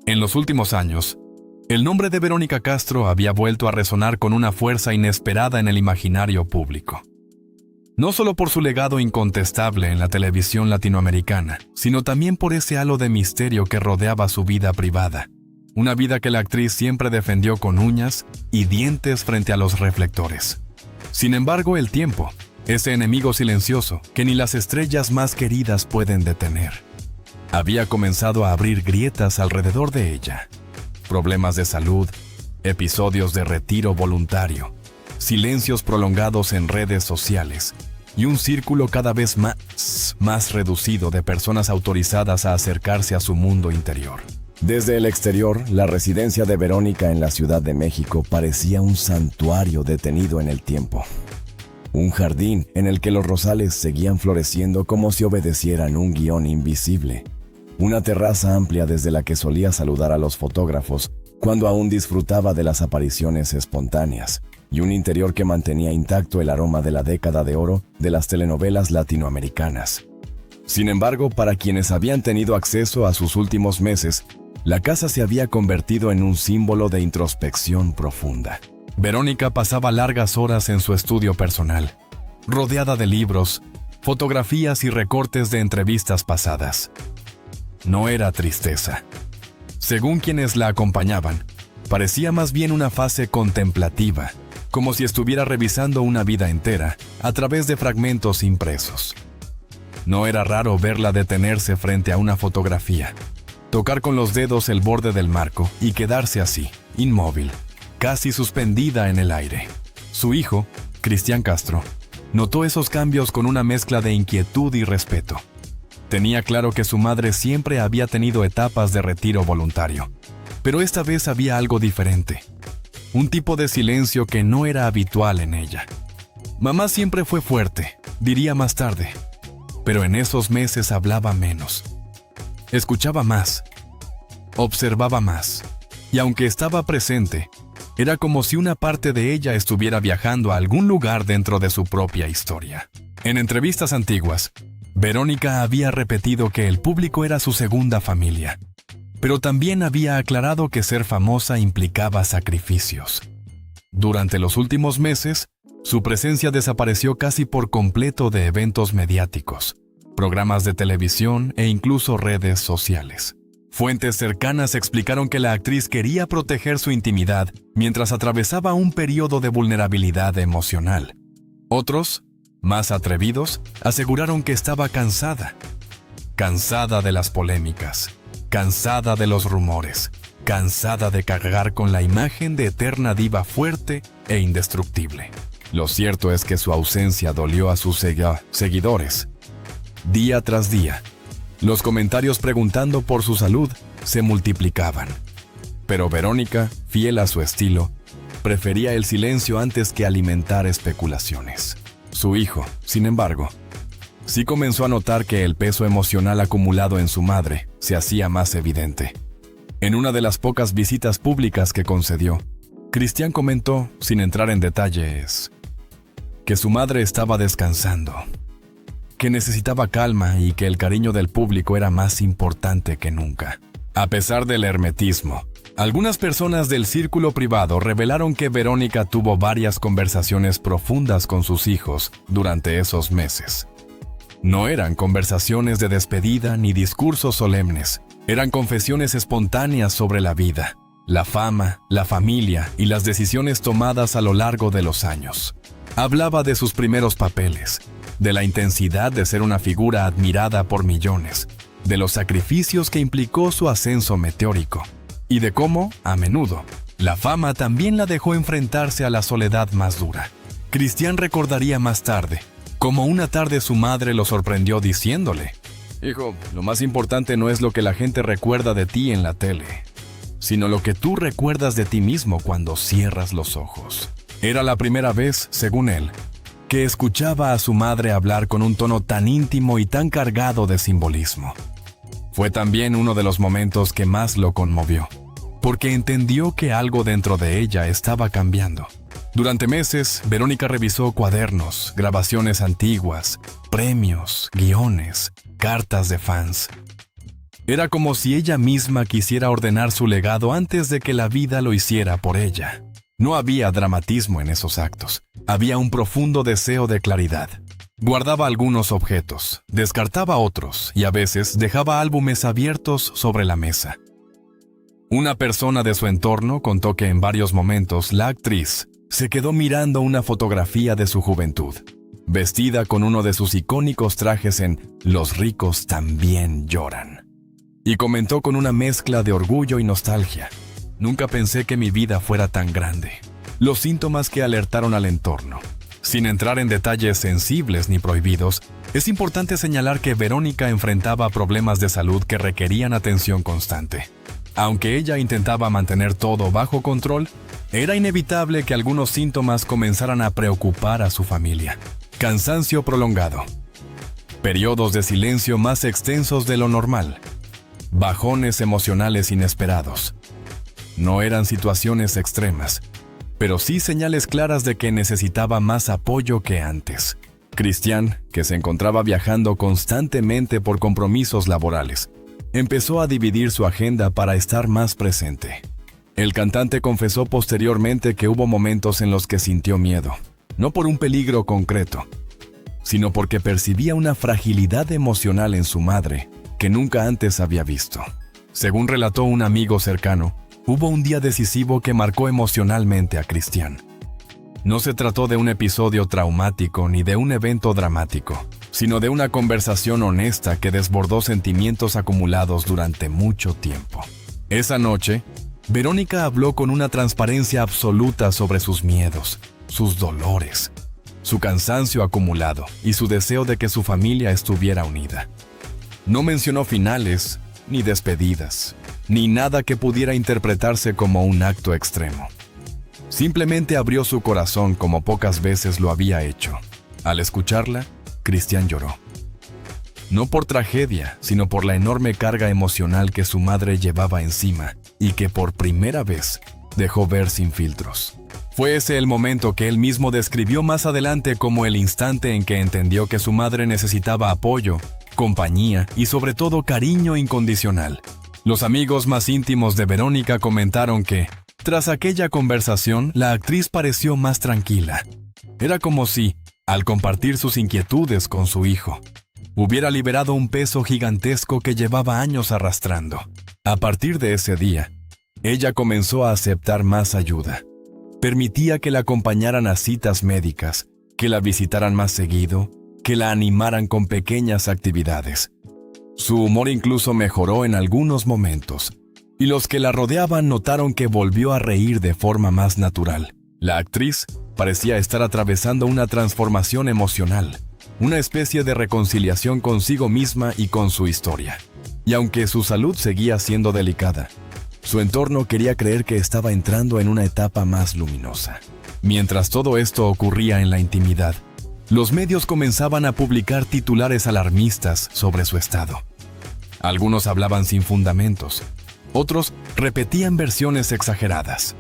En los últimos años, el nombre de Verónica Castro había vuelto a resonar con una fuerza inesperada en el imaginario público. No solo por su legado incontestable en la televisión latinoamericana, sino también por ese halo de misterio que rodeaba su vida privada. Una vida que la actriz siempre defendió con uñas y dientes frente a los reflectores. Sin embargo, el tiempo, ese enemigo silencioso que ni las estrellas más queridas pueden detener, había comenzado a abrir grietas alrededor de ella. Problemas de salud, episodios de retiro voluntario, silencios prolongados en redes sociales y un círculo cada vez más reducido de personas autorizadas a acercarse a su mundo interior. Desde el exterior, la residencia de Verónica en la Ciudad de México parecía un santuario detenido en el tiempo. Un jardín en el que los rosales seguían floreciendo como si obedecieran un guión invisible. Una terraza amplia desde la que solía saludar a los fotógrafos cuando aún disfrutaba de las apariciones espontáneas, y un interior que mantenía intacto el aroma de la década de oro de las telenovelas latinoamericanas. Sin embargo, para quienes habían tenido acceso a sus últimos meses, la casa se había convertido en un símbolo de introspección profunda. Verónica pasaba largas horas en su estudio personal, rodeada de libros, fotografías y recortes de entrevistas pasadas. No era tristeza. Según quienes la acompañaban, parecía más bien una fase contemplativa, como si estuviera revisando una vida entera a través de fragmentos impresos. No era raro verla detenerse frente a una fotografía, tocar con los dedos el borde del marco y quedarse así, inmóvil, casi suspendida en el aire. Su hijo, Cristian Castro, notó esos cambios con una mezcla de inquietud y respeto. Tenía claro que su madre siempre había tenido etapas de retiro voluntario, pero esta vez había algo diferente. Un tipo de silencio que no era habitual en ella. Mamá siempre fue fuerte, diría más tarde, pero en esos meses hablaba menos. Escuchaba más, observaba más, y aunque estaba presente, era como si una parte de ella estuviera viajando a algún lugar dentro de su propia historia. En entrevistas antiguas, Verónica había repetido que el público era su segunda familia, pero también había aclarado que ser famosa implicaba sacrificios. Durante los últimos meses, su presencia desapareció casi por completo de eventos mediáticos, programas de televisión e incluso redes sociales. Fuentes cercanas explicaron que la actriz quería proteger su intimidad mientras atravesaba un periodo de vulnerabilidad emocional. Otros, más atrevidos, aseguraron que estaba cansada de las polémicas, cansada de los rumores, cansada de cargar con la imagen de eterna diva fuerte e indestructible. Lo cierto es que su ausencia dolió a sus seguidores. Día tras día, los comentarios preguntando por su salud se multiplicaban. Pero Verónica, fiel a su estilo, prefería el silencio antes que alimentar especulaciones. Su hijo, sin embargo, sí comenzó a notar que el peso emocional acumulado en su madre se hacía más evidente. En una de las pocas visitas públicas que concedió, Cristian comentó, sin entrar en detalles, que su madre estaba descansando, que necesitaba calma y que el cariño del público era más importante que nunca. A pesar del hermetismo, algunas personas del círculo privado revelaron que Verónica tuvo varias conversaciones profundas con sus hijos durante esos meses. No eran conversaciones de despedida ni discursos solemnes, eran confesiones espontáneas sobre la vida, la fama, la familia y las decisiones tomadas a lo largo de los años. Hablaba de sus primeros papeles, de la intensidad de ser una figura admirada por millones, de los sacrificios que implicó su ascenso meteórico, y de cómo, a menudo, la fama también la dejó enfrentarse a la soledad más dura. Cristian recordaría más tarde cómo una tarde su madre lo sorprendió diciéndole: «Hijo, lo más importante no es lo que la gente recuerda de ti en la tele, sino lo que tú recuerdas de ti mismo cuando cierras los ojos». Era la primera vez, según él, que escuchaba a su madre hablar con un tono tan íntimo y tan cargado de simbolismo. Fue también uno de los momentos que más lo conmovió, porque entendió que algo dentro de ella estaba cambiando. Durante meses, Verónica revisó cuadernos, grabaciones antiguas, premios, guiones, cartas de fans. Era como si ella misma quisiera ordenar su legado antes de que la vida lo hiciera por ella. No había dramatismo en esos actos. Había un profundo deseo de claridad. Guardaba algunos objetos, descartaba otros y a veces dejaba álbumes abiertos sobre la mesa. Una persona de su entorno contó que en varios momentos la actriz se quedó mirando una fotografía de su juventud, vestida con uno de sus icónicos trajes en Los ricos también lloran. Y comentó con una mezcla de orgullo y nostalgia: nunca pensé que mi vida fuera tan grande. Los síntomas que alertaron al entorno. Sin entrar en detalles sensibles ni prohibidos, es importante señalar que Verónica enfrentaba problemas de salud que requerían atención constante. Aunque ella intentaba mantener todo bajo control, era inevitable que algunos síntomas comenzaran a preocupar a su familia. Cansancio prolongado, periodos de silencio más extensos de lo normal, bajones emocionales inesperados. No eran situaciones extremas, pero sí señales claras de que necesitaba más apoyo que antes. Cristian, que se encontraba viajando constantemente por compromisos laborales, empezó a dividir su agenda para estar más presente. El cantante confesó posteriormente que hubo momentos en los que sintió miedo, no por un peligro concreto, sino porque percibía una fragilidad emocional en su madre que nunca antes había visto. Según relató un amigo cercano, hubo un día decisivo que marcó emocionalmente a Cristian. No se trató de un episodio traumático ni de un evento dramático, sino de una conversación honesta que desbordó sentimientos acumulados durante mucho tiempo. Esa noche, Verónica habló con una transparencia absoluta sobre sus miedos, sus dolores, su cansancio acumulado y su deseo de que su familia estuviera unida. No mencionó finales, ni despedidas, ni nada que pudiera interpretarse como un acto extremo. Simplemente abrió su corazón como pocas veces lo había hecho. Al escucharla, Cristian lloró. No por tragedia, sino por la enorme carga emocional que su madre llevaba encima y que por primera vez dejó ver sin filtros. Fue ese el momento que él mismo describió más adelante como el instante en que entendió que su madre necesitaba apoyo, compañía y sobre todo cariño incondicional. Los amigos más íntimos de Verónica comentaron que, tras aquella conversación, la actriz pareció más tranquila. Era como si, al compartir sus inquietudes con su hijo, hubiera liberado un peso gigantesco que llevaba años arrastrando. A partir de ese día, ella comenzó a aceptar más ayuda. Permitía que la acompañaran a citas médicas, que la visitaran más seguido, que la animaran con pequeñas actividades. Su humor incluso mejoró en algunos momentos, y los que la rodeaban notaron que volvió a reír de forma más natural. La actriz parecía estar atravesando una transformación emocional, una especie de reconciliación consigo misma y con su historia. Y aunque su salud seguía siendo delicada, su entorno quería creer que estaba entrando en una etapa más luminosa. Mientras todo esto ocurría en la intimidad, los medios comenzaban a publicar titulares alarmistas sobre su estado. Algunos hablaban sin fundamentos, otros repetían versiones exageradas.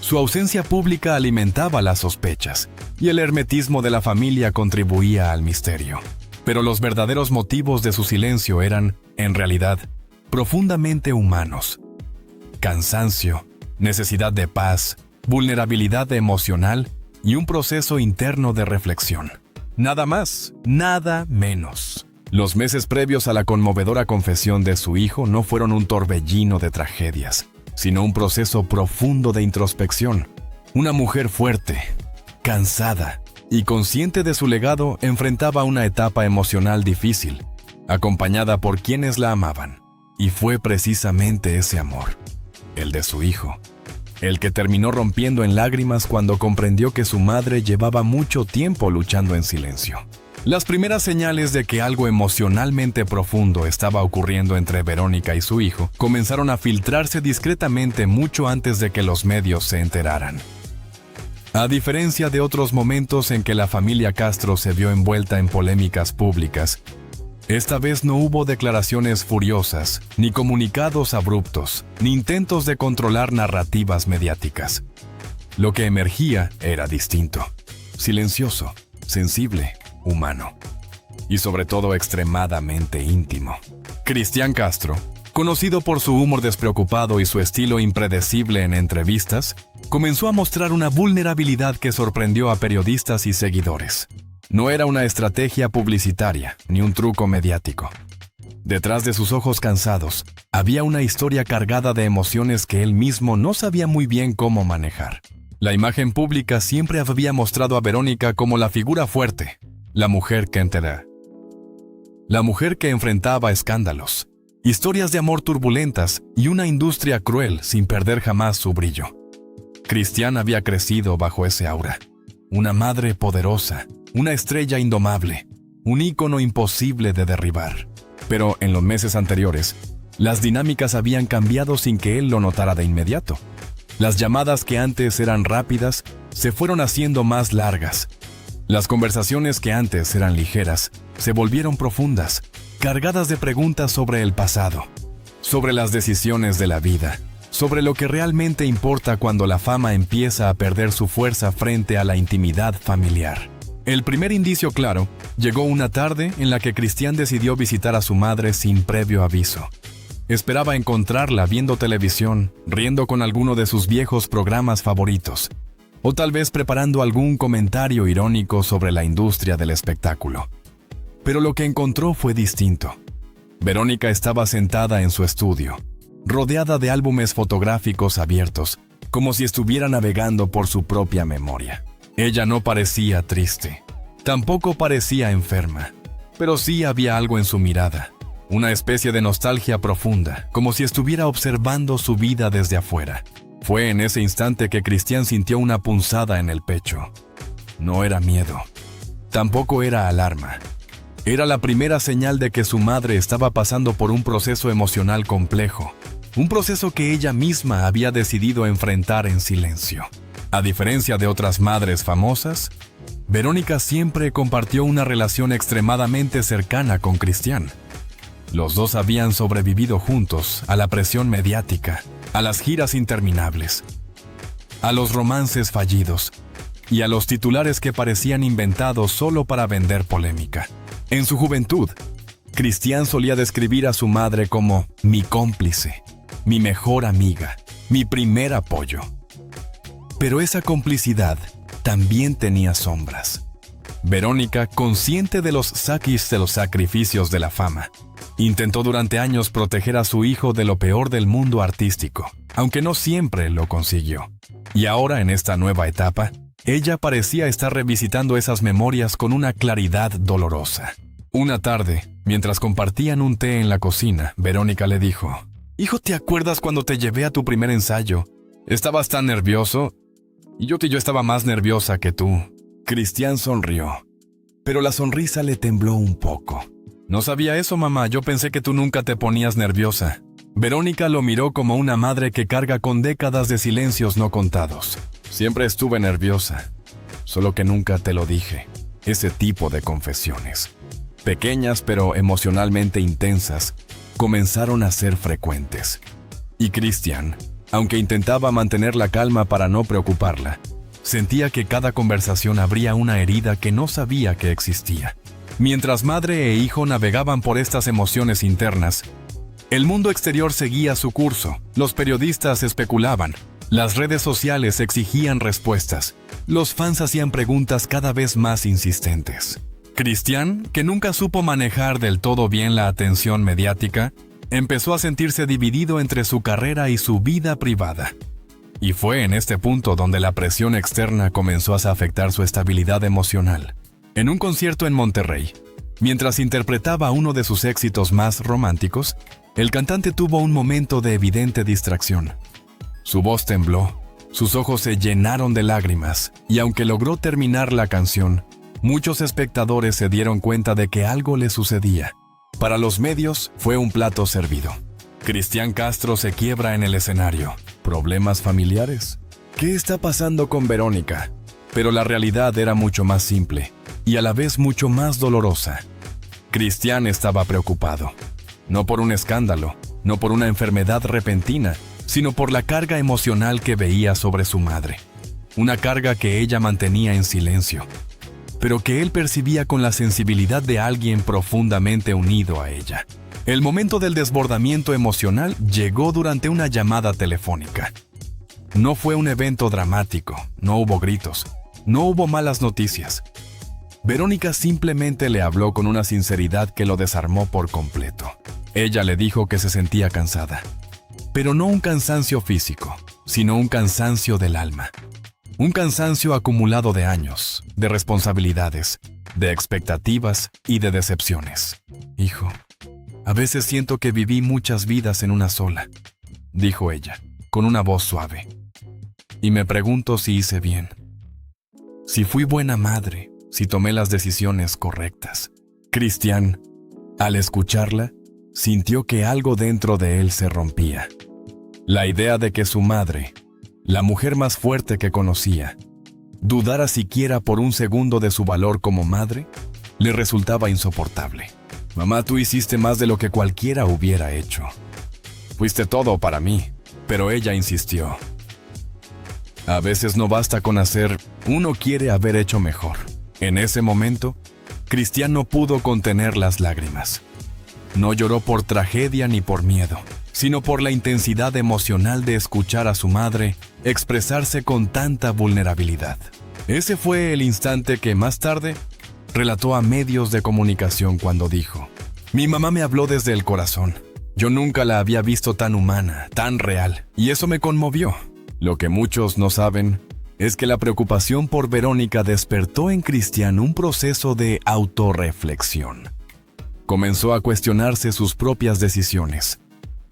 Su ausencia pública alimentaba las sospechas, y el hermetismo de la familia contribuía al misterio. Pero los verdaderos motivos de su silencio eran, en realidad, profundamente humanos. Cansancio, necesidad de paz, vulnerabilidad emocional y un proceso interno de reflexión. Nada más, nada menos. Los meses previos a la conmovedora confesión de su hijo no fueron un torbellino de tragedias, sino un proceso profundo de introspección. Una mujer fuerte, cansada y consciente de su legado enfrentaba una etapa emocional difícil, acompañada por quienes la amaban. Y fue precisamente ese amor, el de su hijo, el que terminó rompiendo en lágrimas cuando comprendió que su madre llevaba mucho tiempo luchando en silencio. Las primeras señales de que algo emocionalmente profundo estaba ocurriendo entre Verónica y su hijo comenzaron a filtrarse discretamente mucho antes de que los medios se enteraran. A diferencia de otros momentos en que la familia Castro se vio envuelta en polémicas públicas, esta vez no hubo declaraciones furiosas, ni comunicados abruptos, ni intentos de controlar narrativas mediáticas. Lo que emergía era distinto, silencioso, sensible, humano y sobre todo extremadamente íntimo. Cristian Castro Conocido por su humor despreocupado y su estilo impredecible en entrevistas, comenzó a mostrar una vulnerabilidad que sorprendió a periodistas y seguidores. No era una estrategia publicitaria ni un truco mediático. Detrás de sus ojos cansados, había una historia cargada de emociones que él mismo no sabía muy bien cómo manejar. La imagen pública siempre había mostrado a Verónica como la figura fuerte, la mujer que entera. La mujer que enfrentaba escándalos, historias de amor turbulentas y una industria cruel sin perder jamás su brillo. Cristian había crecido bajo ese aura. Una madre poderosa, una estrella indomable, un ícono imposible de derribar. Pero en los meses anteriores, las dinámicas habían cambiado sin que él lo notara de inmediato. Las llamadas que antes eran rápidas se fueron haciendo más largas. Las conversaciones que antes eran ligeras se volvieron profundas, cargadas de preguntas sobre el pasado, sobre las decisiones de la vida, sobre lo que realmente importa cuando la fama empieza a perder su fuerza frente a la intimidad familiar. El primer indicio claro llegó una tarde en la que Cristian decidió visitar a su madre sin previo aviso. Esperaba encontrarla viendo televisión, riendo con alguno de sus viejos programas favoritos, o tal vez preparando algún comentario irónico sobre la industria del espectáculo. Pero lo que encontró fue distinto. Verónica estaba sentada en su estudio, rodeada de álbumes fotográficos abiertos, como si estuviera navegando por su propia memoria. Ella no parecía triste, tampoco parecía enferma, pero sí había algo en su mirada, una especie de nostalgia profunda, como si estuviera observando su vida desde afuera. Fue en ese instante que Cristian sintió una punzada en el pecho. No era miedo, tampoco era alarma. Era la primera señal de que su madre estaba pasando por un proceso emocional complejo, un proceso que ella misma había decidido enfrentar en silencio. A diferencia de otras madres famosas, Verónica siempre compartió una relación extremadamente cercana con Cristian. Los dos habían sobrevivido juntos a la presión mediática, a las giras interminables, a los romances fallidos y a los titulares que parecían inventados solo para vender polémica. En su juventud, Cristian solía describir a su madre como mi cómplice, mi mejor amiga, mi primer apoyo. Pero esa complicidad también tenía sombras. Verónica, consciente de los sacrificios de la fama, intentó durante años proteger a su hijo de lo peor del mundo artístico, aunque no siempre lo consiguió. Y ahora, en esta nueva etapa, ella parecía estar revisitando esas memorias con una claridad dolorosa. Una tarde, mientras compartían un té en la cocina, Verónica le dijo: «Hijo, ¿te acuerdas cuando te llevé a tu primer ensayo? Estabas tan nervioso. Y yo estaba más nerviosa que tú». Cristian sonrió, pero la sonrisa le tembló un poco. «No sabía eso, mamá. Yo pensé que tú nunca te ponías nerviosa». Verónica lo miró como una madre que carga con décadas de silencios no contados. «Siempre estuve nerviosa, solo que nunca te lo dije». Ese tipo de confesiones, pequeñas pero emocionalmente intensas, comenzaron a ser frecuentes. Y Cristian, aunque intentaba mantener la calma para no preocuparla, sentía que cada conversación abría una herida que no sabía que existía. Mientras madre e hijo navegaban por estas emociones internas, el mundo exterior seguía su curso. Los periodistas especulaban, las redes sociales exigían respuestas, los fans hacían preguntas cada vez más insistentes. Cristian, que nunca supo manejar del todo bien la atención mediática, empezó a sentirse dividido entre su carrera y su vida privada. Y fue en este punto donde la presión externa comenzó a afectar su estabilidad emocional. En un concierto en Monterrey, mientras interpretaba uno de sus éxitos más románticos, el cantante tuvo un momento de evidente distracción. Su voz tembló, sus ojos se llenaron de lágrimas, y aunque logró terminar la canción, muchos espectadores se dieron cuenta de que algo le sucedía. Para los medios, fue un plato servido. Cristian Castro se quiebra en el escenario. ¿Problemas familiares? ¿Qué está pasando con Verónica? Pero la realidad era mucho más simple, y a la vez mucho más dolorosa. Cristian estaba preocupado. No por un escándalo, no por una enfermedad repentina, sino por la carga emocional que veía sobre su madre. Una carga que ella mantenía en silencio, pero que él percibía con la sensibilidad de alguien profundamente unido a ella. El momento del desbordamiento emocional llegó durante una llamada telefónica. No fue un evento dramático, no hubo gritos, no hubo malas noticias. Verónica simplemente le habló con una sinceridad que lo desarmó por completo. Ella le dijo que se sentía cansada, pero no un cansancio físico, sino un cansancio del alma. Un cansancio acumulado de años, de responsabilidades, de expectativas y de decepciones. Hijo, a veces siento que viví muchas vidas en una sola, dijo ella, con una voz suave. Y me pregunto si hice bien. Si fui buena madre, si tomé las decisiones correctas. Cristian, al escucharla, sintió que algo dentro de él se rompía. La idea de que su madre, la mujer más fuerte que conocía, dudara siquiera por un segundo de su valor como madre, le resultaba insoportable. Mamá, tú hiciste más de lo que cualquiera hubiera hecho. Fuiste todo para mí, pero ella insistió. A veces no basta con hacer, uno quiere haber hecho mejor. En ese momento, Cristian no pudo contener las lágrimas. No lloró por tragedia ni por miedo, sino por la intensidad emocional de escuchar a su madre expresarse con tanta vulnerabilidad. Ese fue el instante que más tarde relató a medios de comunicación cuando dijo: mi mamá me habló desde el corazón. Yo nunca la había visto tan humana, tan real, y eso me conmovió. Lo que muchos no saben es que la preocupación por Verónica despertó en Cristian un proceso de autorreflexión. Comenzó a cuestionarse sus propias decisiones,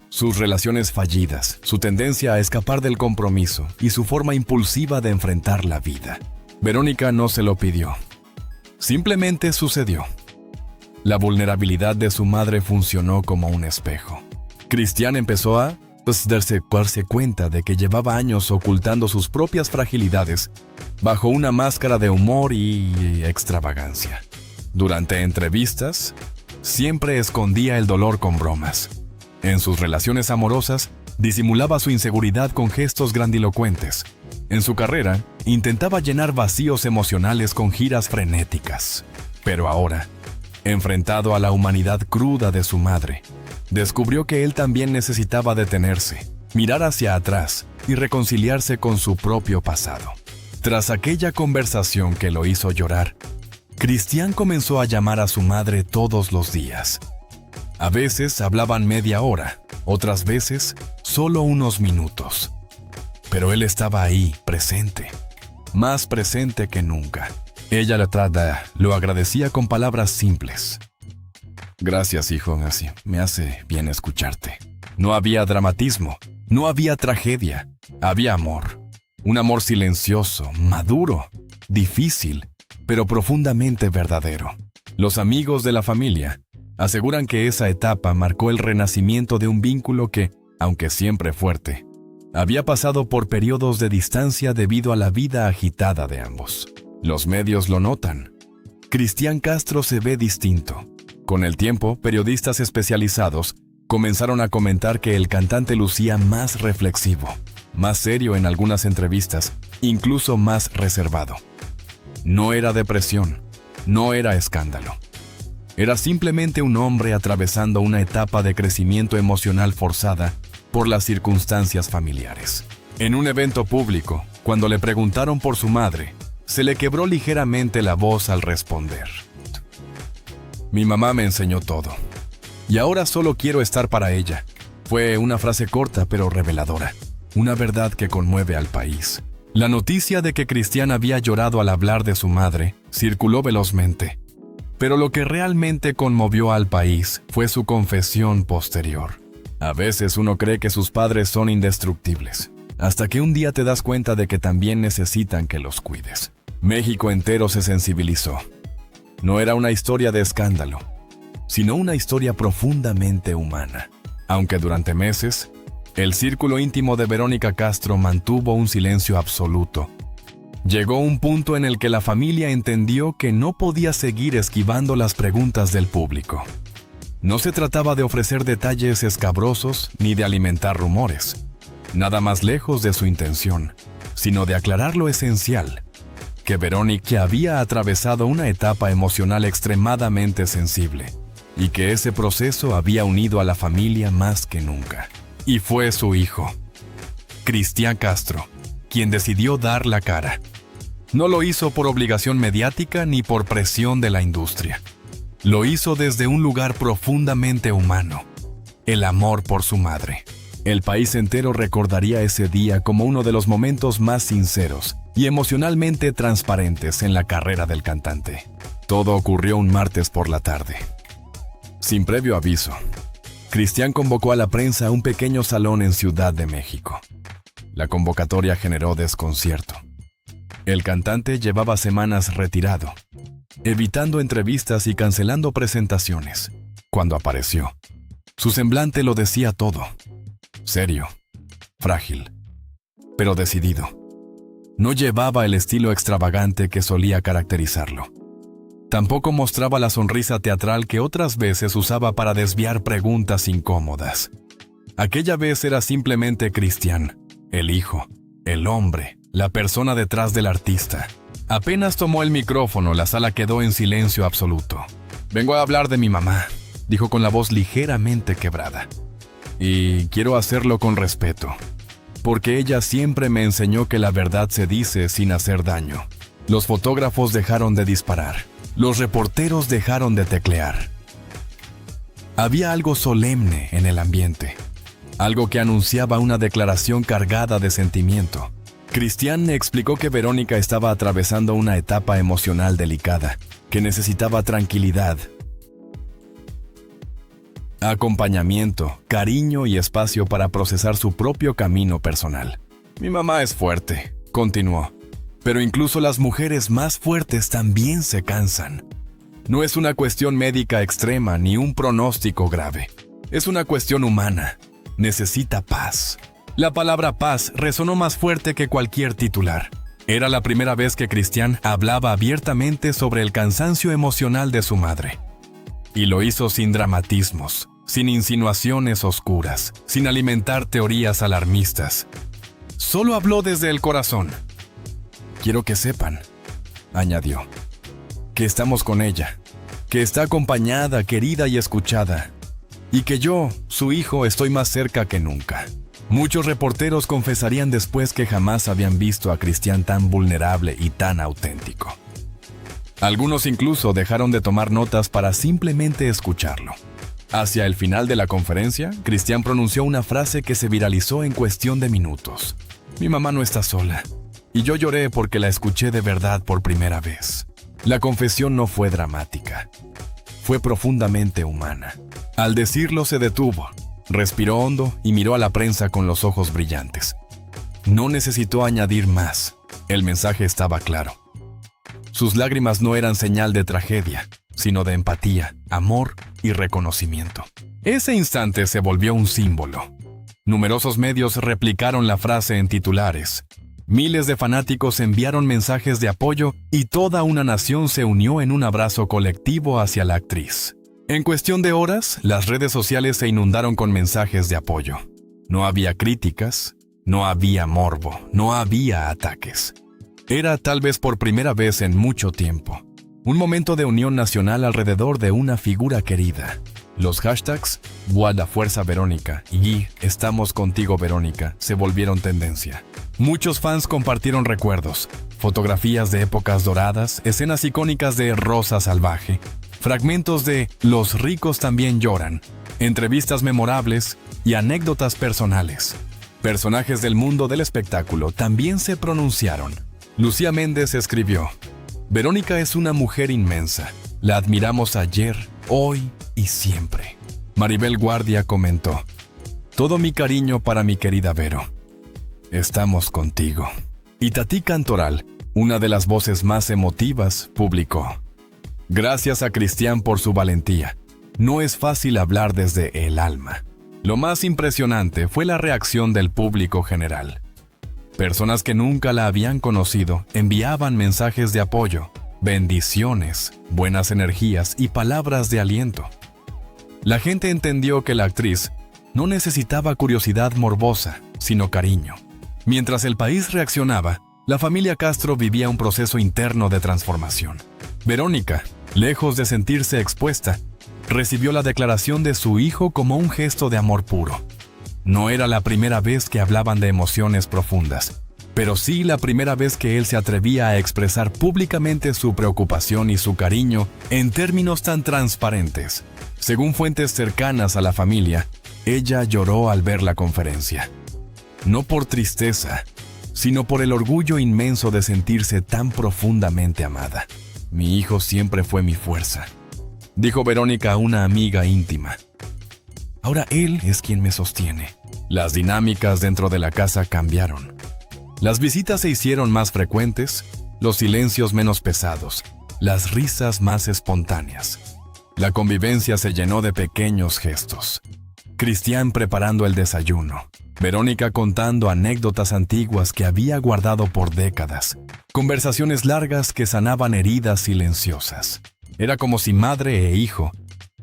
sus relaciones fallidas, su tendencia a escapar del compromiso y su forma impulsiva de enfrentar la vida. Verónica no se lo pidió. Simplemente sucedió. La vulnerabilidad de su madre funcionó como un espejo. Cristian empezó a darse cuenta de que llevaba años ocultando sus propias fragilidades bajo una máscara de humor y extravagancia. Durante entrevistas, siempre escondía el dolor con bromas. En sus relaciones amorosas, disimulaba su inseguridad con gestos grandilocuentes. En su carrera, intentaba llenar vacíos emocionales con giras frenéticas. Pero ahora, enfrentado a la humanidad cruda de su madre, descubrió que él también necesitaba detenerse, mirar hacia atrás y reconciliarse con su propio pasado. Tras aquella conversación que lo hizo llorar, Cristian comenzó a llamar a su madre todos los días. A veces hablaban media hora, otras veces solo unos minutos. Pero él estaba ahí, presente, más presente que nunca. Ella lo agradecía con palabras simples. Gracias, hijo, así me hace bien escucharte. No había dramatismo, no había tragedia, había amor. Un amor silencioso, maduro, difícil, pero profundamente verdadero. Los amigos de la familia aseguran que esa etapa marcó el renacimiento de un vínculo que, aunque siempre fuerte, había pasado por periodos de distancia debido a la vida agitada de ambos. Los medios lo notan. Cristian Castro se ve distinto. Con el tiempo, periodistas especializados comenzaron a comentar que el cantante lucía más reflexivo, más serio en algunas entrevistas, incluso más reservado. No era depresión, no era escándalo. Era simplemente un hombre atravesando una etapa de crecimiento emocional forzada por las circunstancias familiares. En un evento público, cuando le preguntaron por su madre, se le quebró ligeramente la voz al responder: mi mamá me enseñó todo, y ahora solo quiero estar para ella. Fue una frase corta pero reveladora, una verdad que conmueve al país. La noticia de que Cristian había llorado al hablar de su madre circuló velozmente, pero lo que realmente conmovió al país fue su confesión posterior. A veces uno cree que sus padres son indestructibles, hasta que un día te das cuenta de que también necesitan que los cuides. México entero se sensibilizó. No era una historia de escándalo, sino una historia profundamente humana. Aunque durante meses, el círculo íntimo de Verónica Castro mantuvo un silencio absoluto. Llegó un punto en el que la familia entendió que no podía seguir esquivando las preguntas del público. No se trataba de ofrecer detalles escabrosos ni de alimentar rumores. Nada más lejos de su intención, sino de aclarar lo esencial: que Verónica había atravesado una etapa emocional extremadamente sensible, y que ese proceso había unido a la familia más que nunca. Y fue su hijo, Cristián Castro, quien decidió dar la cara. No lo hizo por obligación mediática ni por presión de la industria. Lo hizo desde un lugar profundamente humano, el amor por su madre. El país entero recordaría ese día como uno de los momentos más sinceros y emocionalmente transparentes en la carrera del cantante. Todo ocurrió un martes por la tarde. Sin previo aviso, Cristián convocó a la prensa a un pequeño salón en Ciudad de México. La convocatoria generó desconcierto. El cantante llevaba semanas retirado, evitando entrevistas y cancelando presentaciones. Cuando apareció, su semblante lo decía todo. Serio, frágil, pero decidido. No llevaba el estilo extravagante que solía caracterizarlo. Tampoco mostraba la sonrisa teatral que otras veces usaba para desviar preguntas incómodas. Aquella vez era simplemente Cristián, el hijo, el hombre, la persona detrás del artista. Apenas tomó el micrófono, la sala quedó en silencio absoluto. «Vengo a hablar de mi mamá», dijo con la voz ligeramente quebrada. «Y quiero hacerlo con respeto, porque ella siempre me enseñó que la verdad se dice sin hacer daño». Los fotógrafos dejaron de disparar. Los reporteros dejaron de teclear. Había algo solemne en el ambiente, algo que anunciaba una declaración cargada de sentimiento. Cristián explicó que Verónica estaba atravesando una etapa emocional delicada, que necesitaba tranquilidad, acompañamiento, cariño y espacio para procesar su propio camino personal. «Mi mamá es fuerte», continuó, «pero incluso las mujeres más fuertes también se cansan. No es una cuestión médica extrema ni un pronóstico grave. Es una cuestión humana. Necesita paz». La palabra paz resonó más fuerte que cualquier titular. Era la primera vez que Cristián hablaba abiertamente sobre el cansancio emocional de su madre. Y lo hizo sin dramatismos, sin insinuaciones oscuras, sin alimentar teorías alarmistas. Solo habló desde el corazón. «Quiero que sepan», añadió, «que estamos con ella, que está acompañada, querida y escuchada, y que yo, su hijo, estoy más cerca que nunca». Muchos reporteros confesarían después que jamás habían visto a Cristián tan vulnerable y tan auténtico. Algunos incluso dejaron de tomar notas para simplemente escucharlo. Hacia el final de la conferencia, Cristián pronunció una frase que se viralizó en cuestión de minutos. «Mi mamá no está sola, y yo lloré porque la escuché de verdad por primera vez». La confesión no fue dramática, fue profundamente humana. Al decirlo se detuvo, respiró hondo y miró a la prensa con los ojos brillantes. No necesitó añadir más, el mensaje estaba claro. Sus lágrimas no eran señal de tragedia, sino de empatía, amor y reconocimiento. Ese instante se volvió un símbolo. Numerosos medios replicaron la frase en titulares. Miles de fanáticos enviaron mensajes de apoyo y toda una nación se unió en un abrazo colectivo hacia la actriz. En cuestión de horas, las redes sociales se inundaron con mensajes de apoyo. No había críticas, no había morbo, no había ataques. Era, tal vez por primera vez en mucho tiempo, un momento de unión nacional alrededor de una figura querida. Los hashtags #Fuerza Verónica y Estamos Contigo Verónica se volvieron tendencia. Muchos fans compartieron recuerdos, fotografías de épocas doradas, escenas icónicas de Rosa Salvaje, fragmentos de Los ricos también lloran, entrevistas memorables y anécdotas personales. Personajes del mundo del espectáculo también se pronunciaron. Lucía Méndez escribió: «Verónica es una mujer inmensa. La admiramos ayer, hoy y siempre». Maribel Guardia comentó: «Todo mi cariño para mi querida Vero. Estamos contigo». Y Tatí Cantoral, una de las voces más emotivas, publicó: «Gracias a Cristián por su valentía. No es fácil hablar desde el alma». Lo más impresionante fue la reacción del público general. Personas que nunca la habían conocido enviaban mensajes de apoyo, bendiciones, buenas energías y palabras de aliento. La gente entendió que la actriz no necesitaba curiosidad morbosa, sino cariño. Mientras el país reaccionaba, la familia Castro vivía un proceso interno de transformación. Verónica, lejos de sentirse expuesta, recibió la declaración de su hijo como un gesto de amor puro. No era la primera vez que hablaban de emociones profundas, pero sí la primera vez que él se atrevía a expresar públicamente su preocupación y su cariño en términos tan transparentes. Según fuentes cercanas a la familia, ella lloró al ver la conferencia. No por tristeza, sino por el orgullo inmenso de sentirse tan profundamente amada. Mi hijo siempre fue mi fuerza, dijo Verónica a una amiga íntima. Ahora él es quien me sostiene. Las dinámicas dentro de la casa cambiaron. Las visitas se hicieron más frecuentes, los silencios menos pesados, las risas más espontáneas. La convivencia se llenó de pequeños gestos. Cristian preparando el desayuno, Verónica contando anécdotas antiguas que había guardado por décadas, conversaciones largas que sanaban heridas silenciosas. Era como si madre e hijo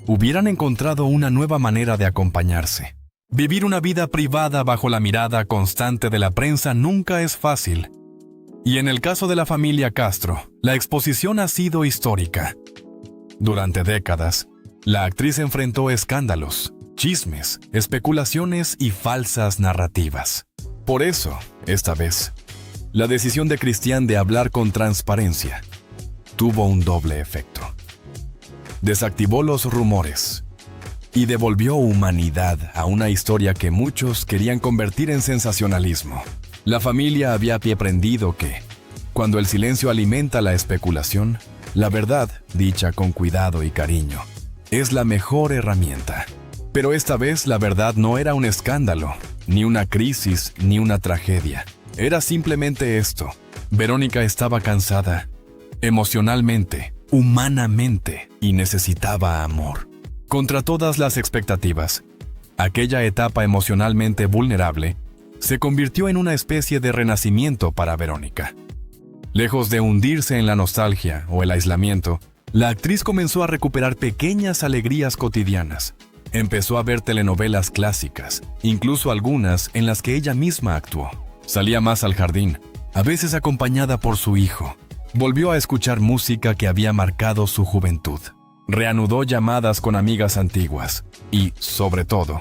hubieran encontrado una nueva manera de acompañarse. Vivir una vida privada bajo la mirada constante de la prensa nunca es fácil. Y en el caso de la familia Castro, la exposición ha sido histórica. Durante décadas, la actriz enfrentó escándalos, chismes, especulaciones y falsas narrativas. Por eso, esta vez, la decisión de Cristian de hablar con transparencia tuvo un doble efecto. Desactivó los rumores y devolvió humanidad a una historia que muchos querían convertir en sensacionalismo. La familia había pie prendido que, cuando el silencio alimenta la especulación, la verdad, dicha con cuidado y cariño, es la mejor herramienta. Pero esta vez la verdad no era un escándalo, ni una crisis, ni una tragedia. Era simplemente esto. Verónica estaba cansada, emocionalmente, humanamente, y necesitaba amor. Contra todas las expectativas, aquella etapa emocionalmente vulnerable se convirtió en una especie de renacimiento para Verónica. Lejos de hundirse en la nostalgia o el aislamiento, la actriz comenzó a recuperar pequeñas alegrías cotidianas. Empezó a ver telenovelas clásicas, incluso algunas en las que ella misma actuó. Salía más al jardín, a veces acompañada por su hijo. Volvió a escuchar música que había marcado su juventud. Reanudó llamadas con amigas antiguas y, sobre todo,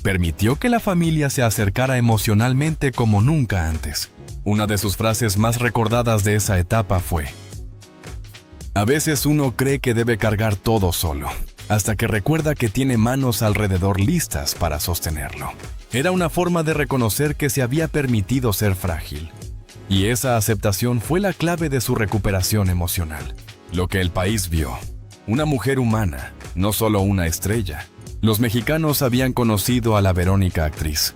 permitió que la familia se acercara emocionalmente como nunca antes. Una de sus frases más recordadas de esa etapa fue: "A veces uno cree que debe cargar todo solo, hasta que recuerda que tiene manos alrededor listas para sostenerlo". Era una forma de reconocer que se había permitido ser frágil. Y esa aceptación fue la clave de su recuperación emocional. Lo que el país vio: una mujer humana, no solo una estrella. Los mexicanos habían conocido a la Verónica actriz,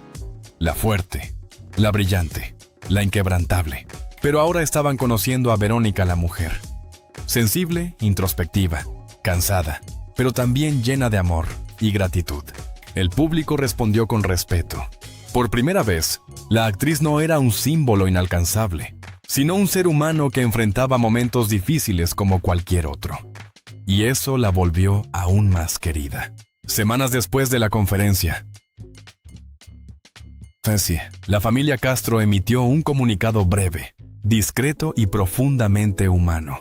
la fuerte, la brillante, la inquebrantable. Pero ahora estaban conociendo a Verónica la mujer, sensible, introspectiva, cansada, pero también llena de amor y gratitud. El público respondió con respeto. Por primera vez, la actriz no era un símbolo inalcanzable, sino un ser humano que enfrentaba momentos difíciles como cualquier otro. Y eso la volvió aún más querida. Semanas después de la conferencia, la familia Castro emitió un comunicado breve, discreto y profundamente humano.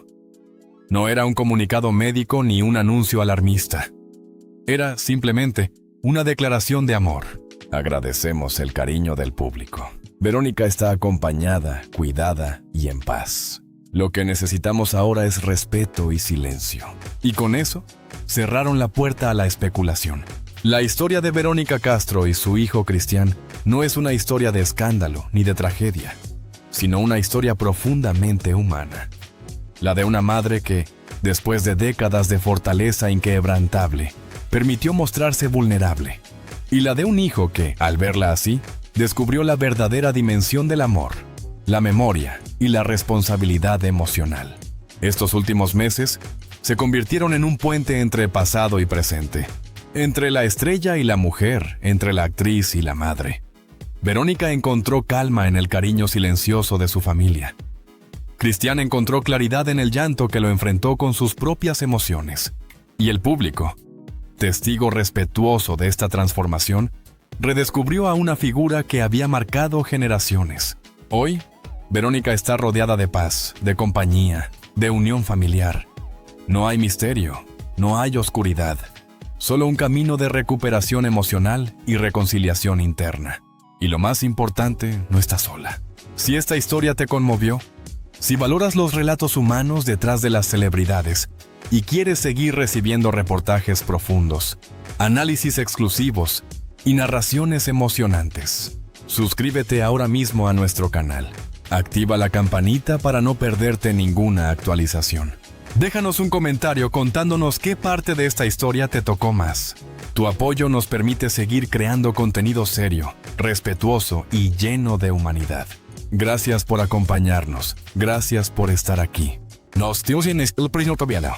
No era un comunicado médico ni un anuncio alarmista. Era simplemente una declaración de amor. Agradecemos el cariño del público. Verónica está acompañada, cuidada y en paz. Lo que necesitamos ahora es respeto y silencio. Y con eso, cerraron la puerta a la especulación. La historia de Verónica Castro y su hijo Cristian no es una historia de escándalo ni de tragedia, sino una historia profundamente humana. La de una madre que, después de décadas de fortaleza inquebrantable, permitió mostrarse vulnerable. Y la de un hijo que, al verla así, descubrió la verdadera dimensión del amor, la memoria y la responsabilidad emocional. Estos últimos meses se convirtieron en un puente entre pasado y presente, entre la estrella y la mujer, entre la actriz y la madre. Verónica encontró calma en el cariño silencioso de su familia. Cristian encontró claridad en el llanto que lo enfrentó con sus propias emociones. Y el público, testigo respetuoso de esta transformación, redescubrió a una figura que había marcado generaciones. Hoy, Verónica está rodeada de paz, de compañía, de unión familiar. No hay misterio, no hay oscuridad, Solo un camino de recuperación emocional y reconciliación interna. Y lo más importante, no estás sola. Si esta historia te conmovió, si valoras los relatos humanos detrás de las celebridades y quieres seguir recibiendo reportajes profundos, análisis exclusivos y narraciones emocionantes, suscríbete ahora mismo a nuestro canal. Activa la campanita para no perderte ninguna actualización. Déjanos un comentario contándonos qué parte de esta historia te tocó más. Tu apoyo nos permite seguir creando contenido serio, respetuoso y lleno de humanidad. Gracias por acompañarnos. Gracias por estar aquí. Nos vemos en el próximo video.